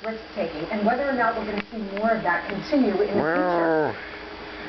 risk-taking and whether or not we're going to see more of that continue in the future.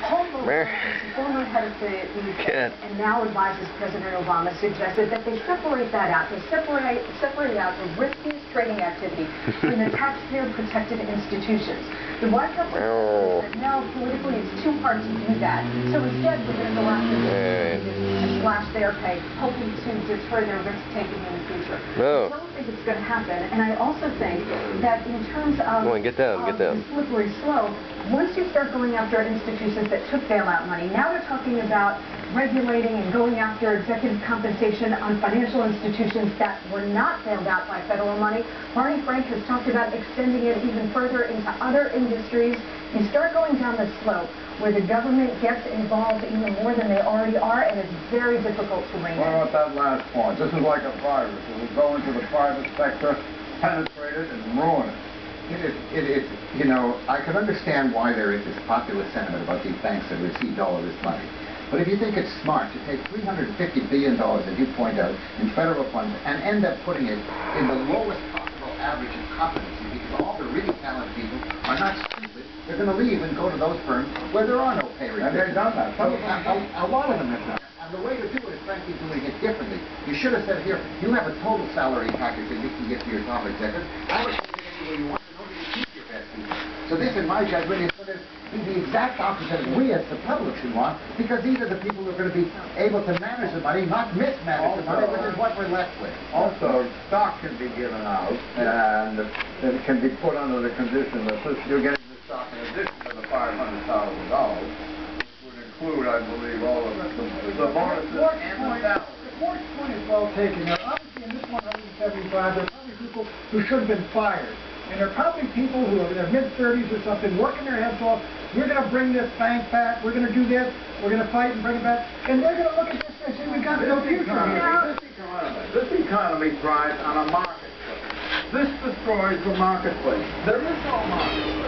Paul Volcker, former head of the UK and now advises President Obama, suggested that they separate that out. They separate out the risky trading activity from the taxpayer-protected institutions. The White House says that now politically it's too hard to do that. So instead we're going to go after and slash their pay, hoping to deter their risk-taking in the future. I don't think it's going to happen. And I also think that in terms of the slippery slope, once you start going after institutions that took bailout money, now they're talking about regulating and going after executive compensation on financial institutions that were not bailed out by federal money. Barney Frank has talked about extending it even further into other industries. You start going down the slope where the government gets involved even more than they already are, and it's very difficult to rein in. What about that last point? This is like a virus. It will go into the private sector, penetrate it, and ruin it. It is, you know, I can understand why there is this popular sentiment about these banks that received all of this money. But if you think it's smart to take $350 billion, as you point out, in federal funds and end up putting it in the lowest possible average of competency, because all the really talented people are not stupid, they're going to leave and go to those firms where there are no pay restrictions. And they've done that. A lot of them have done that. And the way to do it is, frankly, doing it differently. You should have said, here, you have a total salary package that you can give to your top executive. I would put it anywhere you want. So this, in my judgment, is going to be the exact opposite of we as the public should want, because these are the people who are going to be able to manage the money, not mismanage the money, which is what we're left with. Also, stock can be given out, and it can be put under the condition that you're getting the stock in addition to the $500,000, which would include, I believe, all of the bonuses and the salary. The fourth point is well taken. Now, obviously, in this 175, there are probably people who should have been fired. And there are probably people who are in their mid-30s or something working their heads off. We're going to bring this bank back. We're going to do this. We're going to fight and bring it back. And they're going to look at this and say, we've got no future here. This economy thrives on a marketplace. This destroys the marketplace. There is no market.